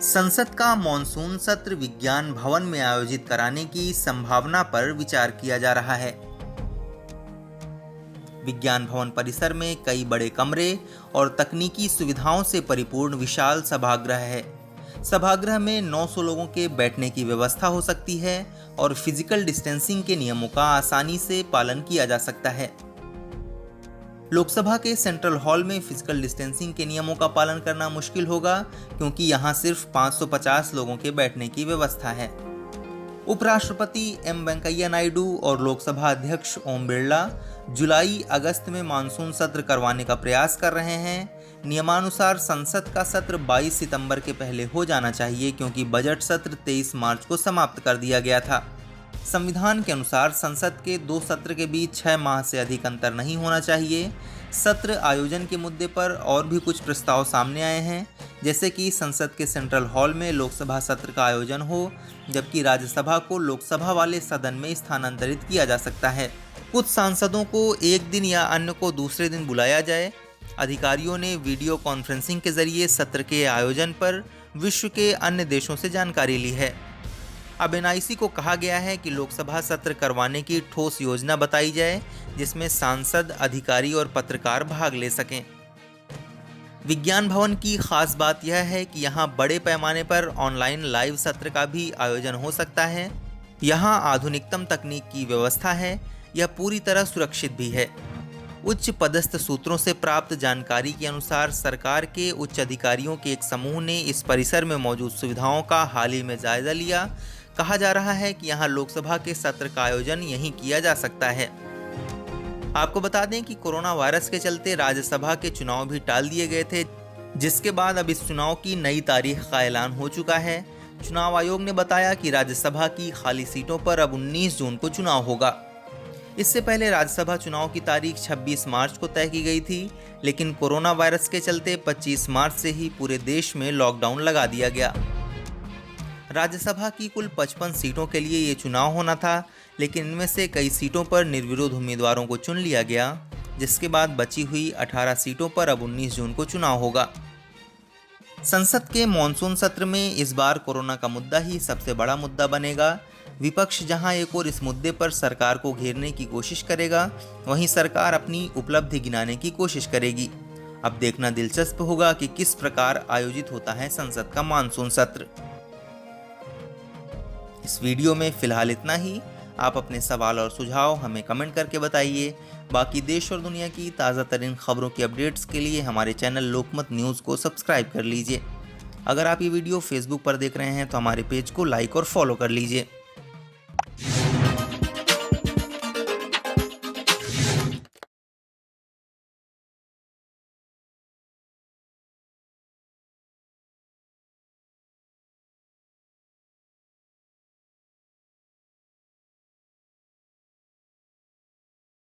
संसद का मॉनसून सत्र विज्ञान भवन में आयोजित कराने की संभावना पर विचार किया जा रहा है। विज्ञान भवन परिसर में कई बड़े कमरे और तकनीकी सुविधाओं से परिपूर्ण विशाल सभागृह है। सभागृह में 900 लोगों के बैठने की व्यवस्था हो सकती है और फिजिकल डिस्टेंसिंग के नियमों का आसानी से पालन किया जा सकता है। लोकसभा के सेंट्रल हॉल में फिजिकल डिस्टेंसिंग के नियमों का पालन करना मुश्किल होगा, क्योंकि यहां सिर्फ 550 लोगों के बैठने की व्यवस्था है। उपराष्ट्रपति एम वेंकैया नायडू और लोकसभा अध्यक्ष ओम बिरला जुलाई-अगस्त में मानसून सत्र करवाने का प्रयास कर रहे हैं। नियमानुसार संसद का सत्र 22 सितंबर के पहले हो जाना चाहिए, क्योंकि बजट सत्र 23 मार्च को समाप्त कर दिया गया था। संविधान के अनुसार संसद के 2 सत्र के बीच 6 माह से अधिक अंतर नहीं होना चाहिए। सत्र आयोजन के मुद्दे पर और भी कुछ प्रस्ताव सामने आए हैं, जैसे कि संसद के सेंट्रल हॉल में लोकसभा सत्र का आयोजन हो, जबकि राज्यसभा को लोकसभा वाले सदन में स्थानांतरित किया जा सकता है। कुछ सांसदों को एक दिन या अन्य को दूसरे दिन बुलाया जाए। अधिकारियों ने वीडियो कॉन्फ्रेंसिंग के जरिए सत्र के आयोजन पर विश्व के अन्य देशों से जानकारी ली है। अब एनआईसी को कहा गया है कि लोकसभा सत्र करवाने की ठोस योजना बताई जाए, जिसमें सांसद, अधिकारी और पत्रकार भाग ले सकें। विज्ञान भवन की खास बात यह है कि यहाँ बड़े पैमाने पर ऑनलाइन लाइव सत्र का भी आयोजन हो सकता है। यहाँ आधुनिकतम तकनीक की व्यवस्था है। यह पूरी तरह सुरक्षित भी है। उच्च पदस्थ सूत्रों से प्राप्त जानकारी के अनुसार सरकार के उच्च अधिकारियों के एक समूह ने इस परिसर में मौजूद सुविधाओं का हाल ही में जायजा लिया। कहा जा रहा है कि यहाँ लोकसभा के सत्र का आयोजन यहीं किया जा सकता है। आपको बता दें कि कोरोना वायरस के चलते राज्यसभा के चुनाव भी टाल दिए गए थे, जिसके बाद अब इस चुनाव की नई तारीख का ऐलान हो चुका है। चुनाव आयोग ने बताया कि राज्यसभा की खाली सीटों पर अब 19 जून को चुनाव होगा। इससे पहले राज्यसभा चुनाव की तारीख 26 मार्च को तय की गई थी, लेकिन कोरोना वायरस के चलते 25 मार्च से ही पूरे देश में लॉकडाउन लगा दिया गया। राज्यसभा की कुल 55 सीटों के लिए ये चुनाव होना था, लेकिन इनमें से कई सीटों पर निर्विरोध उम्मीदवारों को चुन लिया गया, जिसके बाद बची हुई 18 सीटों पर अब 19 जून को चुनाव होगा। संसद के मॉनसून सत्र में इस बार कोरोना का मुद्दा ही सबसे बड़ा मुद्दा बनेगा। विपक्ष जहां एक और इस मुद्दे पर सरकार को घेरने की कोशिश करेगा, वहीं सरकार अपनी उपलब्धि गिनाने की कोशिश करेगी। अब देखना दिलचस्प होगा कि किस प्रकार आयोजित होता है संसद का मानसून सत्र। इस वीडियो में फिलहाल इतना ही। आप अपने सवाल और सुझाव हमें कमेंट करके बताइए। बाकी देश और दुनिया की ताज़ा तरीन खबरों की अपडेट्स के लिए हमारे चैनल लोकमत न्यूज़ को सब्सक्राइब कर लीजिए। अगर आप ये वीडियो फेसबुक पर देख रहे हैं तो हमारे पेज को लाइक और फॉलो कर लीजिए।